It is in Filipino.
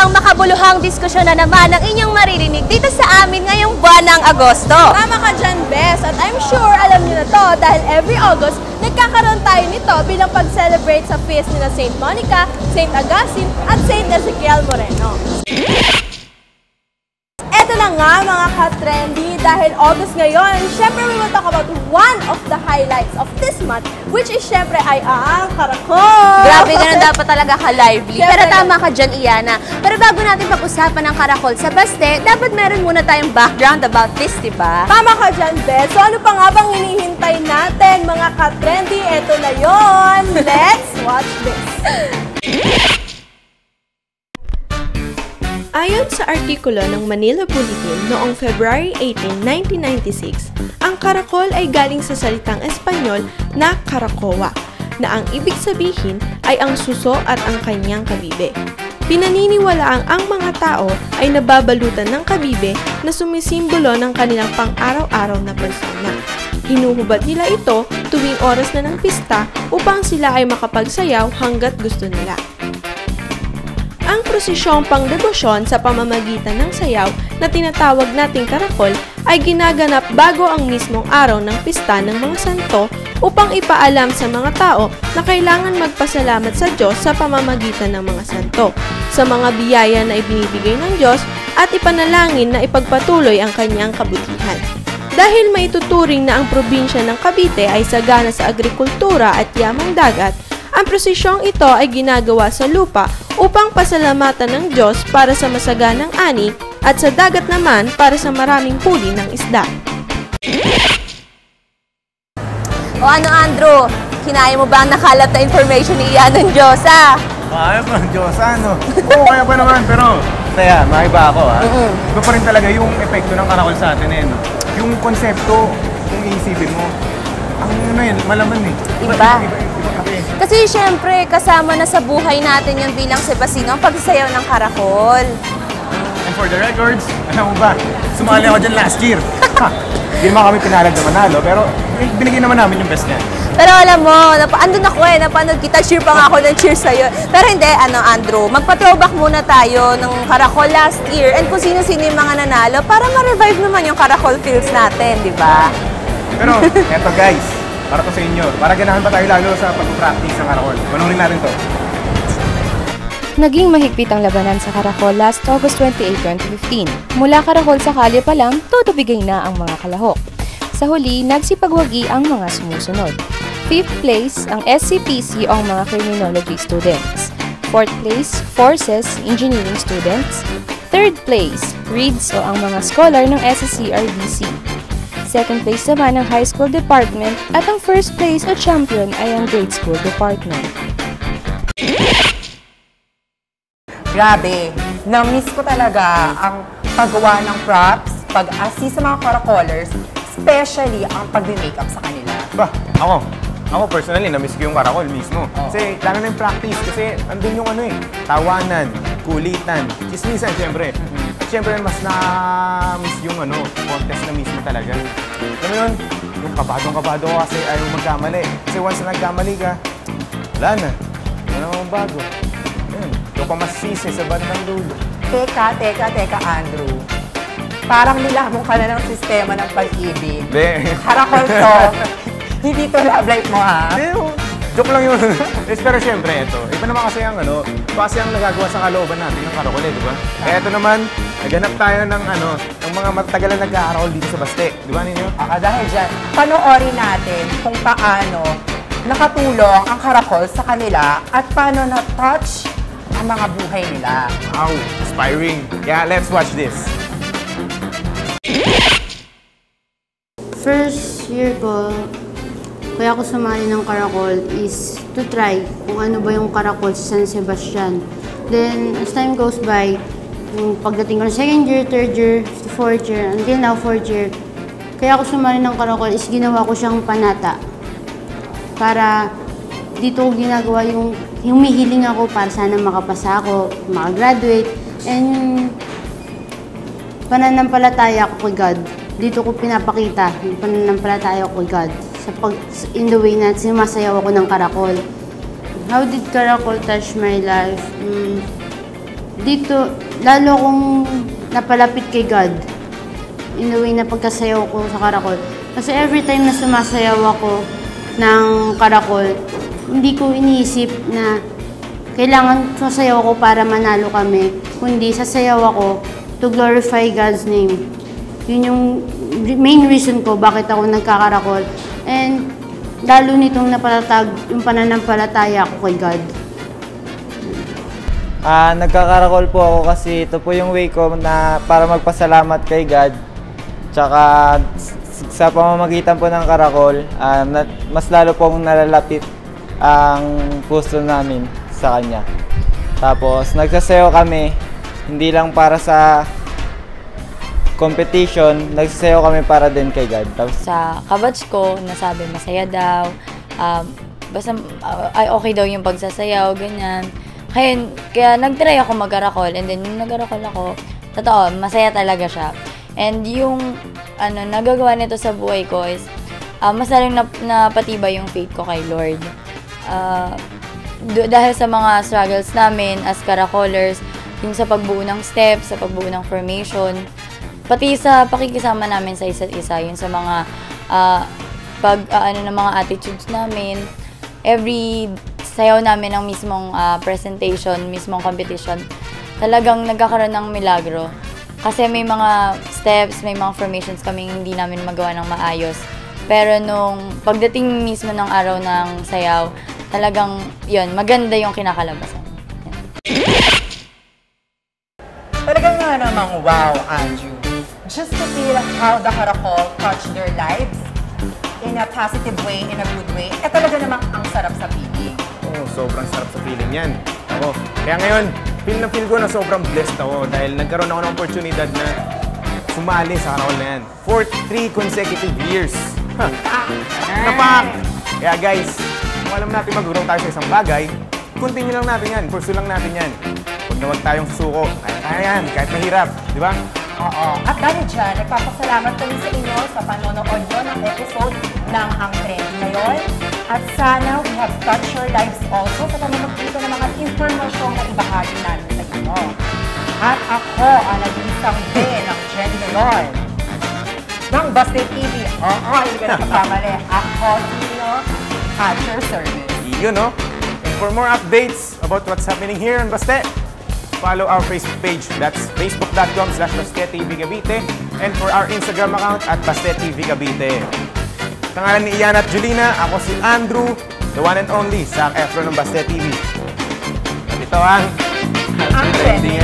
Isang makabuluhang diskusyon na naman ang inyong maririnig dito sa amin ngayong buwan ng Agosto. Tama ka dyan, Bes. At I'm sure alam niyo na to dahil every August, nagkakaroon tayo nito bilang pag-celebrate sa feast nila St. Monica, St. Augustine at St. Ezequiel Moreno. Ito na nga mga ka-trendy dahil August ngayon, syempre we will talk about one of the highlights of this month, which is syempre ay ang karakol. Grabe, ganun dapat talaga ka-lively. Pero tama ka dyan, Iyana. Pero bago natin pag-usapan ng karakol sa Baste, dapat meron muna tayong background about this, diba? Tama ka dyan, Bes. So ano pa nga bang hinihintay natin mga ka-trendy? Ito na yon. Let's watch this. Ayon sa artikulo ng Manila Bulletin noong February 18, 1996, ang karakol ay galing sa salitang Espanyol na karakowa, na ang ibig sabihin ay ang suso at ang kanyang kabibe. Pinaniniwalaang ang mga tao ay nababalutan ng kabibe na sumisimbolo ng kanilang pang-araw-araw na persona. Hinuhubad nila ito tuwing oras na ng pista upang sila ay makapagsayaw hanggat gusto nila. Ang prosisyong pangdebosyon sa pamamagitan ng sayaw na tinatawag nating karakol ay ginaganap bago ang mismong araw ng pista ng mga santo upang ipaalam sa mga tao na kailangan magpasalamat sa Diyos sa pamamagitan ng mga santo, sa mga biyaya na ibinibigay ng Diyos at ipanalangin na ipagpatuloy ang kanyang kabutihan. Dahil maituturing na ang probinsya ng Cavite ay sagana sa agrikultura at yamang dagat, ang prosisyong ito ay ginagawa sa lupa upang pasalamatan ng Diyos para sa masaganang ani at sa dagat naman para sa maraming huli ng isda. O ano, Andrew? Kinaya mo ba ang nakalat na information ni Iyan ng Diyosa? Kaya pa ng Diyosa, no? Oo, kaya pa naman, pero kaya, maiba ako, ha? Iba pa rin talaga yung epekto ng karakol sa atin, eh, no? Yung konsepto, kung iisipin mo, ang ano yun, malaman eh. Iba. Kasi syempre, kasama na sa buhay natin yung bilang Sebasino ang pagsasayaw ng karakol. And for the records, alam mo ba, sumali ako dyan last year. Hindi naman kami pinalag na manalo, pero binigyan naman namin yung best niya. Pero alam mo, andun ako napanood kita, cheer pa nga ako ng cheer sa'yo. Pero hindi, Andrew, magpa-throwback muna tayo ng karakol last year and kung sino-sino yung mga nanalo para ma-revive naman yung karakol fields natin, di ba? Pero, eto guys, para to sa inyo, para ganahan pa tayo lalo sa pag-practice ng karakol. Panoorin natin to. Naging mahigpit ang labanan sa karakol last August 28, 2015. Mula karakol sa kalye pa lang, todo bigay na ang mga kalahok. Sa huli, nagsipagwagi ang mga sumusunod. 5th place ang SCPC o ang mga criminology students. 4th place, Forces Engineering students. 3rd place, Reads o ang mga scholar ng SSCRDC. 2nd place naman ang high school department at ang 1st place o champion ay ang grade school department. Grabe, na-miss ko talaga ang paggawa ng props, pag-assist sa mga karakolers, especially ang pag-makeup sa kanila. Ba, ako personally, na-miss ko yung karakol mismo. Kasi, lalo na yung practice, kasi andun yung tawanan, kulitan, chismisan, syempre. At syempre, mas na-miss yung contest na mismo talaga. Alam mo yun, yung kabadong-kabado ko kasi ayaw magkamali. Kasi once na nagkamali ka, wala na. Wala namang bago. Ayun, yung pa masisisi sa bandang dulo. Teka, Andrew. Parang nilamong ka na ng sistema ng pag-ibig. Karakol to. Hindi to love life mo, ha? Joke lang yun. Pero syempre, ito. Iba naman kasi ang kasi ang nagagawa sa kalooban natin ng karakol, di ba? Kaya ito naman, naganap tayo ng ng mga matagalan nagkakarakol dito sa Baste. Di ba ninyo? Dahil dyan, panoorin natin kung paano nakatulong ang karakol sa kanila at paano na-touch ang mga buhay nila. Wow, inspiring. Yeah, let's watch this. First year ko, kaya ako sumali ng karakol is to try kung ano ba yung karakol sa San Sebastian. Then, as time goes by, yung pagdating ko ng 2nd year, 3rd year, 4th year, until now 4th year, kaya ako sumali ng karakol is ginawa ko siyang panata. Para dito ko ginagawa yung humihiling ako para sana makapasa ako, makagraduate, and yung pananampalataya ko kay God. Dito ko pinapakita yung pananampalataya ko kay God. In the way na sumasayaw ako ng karakol. How did karakol touch my life? dito, lalo akong napalapit kay God. In the way na pagkasayaw ko sa karakol. Kasi every time na sumasayaw ako ng karakol, hindi ko iniisip na kailangan sasayaw ako para manalo kami, kundi sasayaw ako to glorify God's name. Yun yung main reason ko bakit ako nagkakarakol. And lalo nitong napalatag yung pananampalataya ko kay God. Nagkakarakol po ako kasi ito po yung way ko na para magpasalamat kay God. Tsaka sa pamamagitan po ng karakol, mas lalo pong nalalapit ang puso namin sa Kanya. Tapos nagsasayaw kami, hindi lang para sa competition, nagsasayaw kami para din kay God. Tapos, sa kabatch ko, nasabi masaya daw, basta okay daw yung pagsasayaw, ganyan. Kaya nag-try ako mag-karakol, and then yung nag-karakol ako, totoo, masaya talaga siya. And yung nagagawa nito sa buhay ko is, mas lalong napatibay yung faith ko kay Lord. Dahil sa mga struggles namin as karakolers, yung sa pagbuo ng steps, sa pagbuo ng formation, pati sa pakikisama namin sa isa't isa, yun sa mga ng mga attitudes namin, every sayaw namin ng mismong presentation, mismong competition, talagang nagkakaroon ng milagro. Kasi may mga steps, may mga formations kaming hindi namin magawa ng maayos. Pero nung pagdating mismo ng araw ng sayaw, talagang yun, maganda yung kinakalabasan. Talagang nga namang wow, Andrew. Just to feel how the karakol touched their lives in a positive way, in a good way, talaga namang ang sarap sa feeling. Oo, sobrang sarap sa feeling yan. Ako. Kaya ngayon, feel na feel ko na sobrang blessed ako dahil nagkaroon ako ng oportunidad na sumali sa karakol na yan. For 3 consecutive years. Napak! Kaya guys, kung alam natin magulong tayo sa isang bagay, continue lang natin yan, pursue lang natin yan. Huwag na huwag tayong suko. Kaya yan, kahit mahirap, di ba? Oo. At dahil dyan, nagpapasalamat kami sa inyo sa panonood nyo ng episode ng Ang Trendy ngayon. At sana we have touched your lives also sa pamamagitan ng mga impormasyong na ibahagi namin sa inyo. At ako, ang nag-iisang B ng Trendy ngayon, ng Baste TV. Oo, hindi ka nakakamali. Ako, sino, at your service. You know? And for more updates about what's happening here in Baste, follow our Facebook page. That's facebook.com/BasteTVCavite. And for our Instagram account at BasteTV Cavite. Sa ngalan ni Ian at Julina, ako si Andrew, the one and only Zac Efron ng Baste TV. At ito ang Ang Trendy.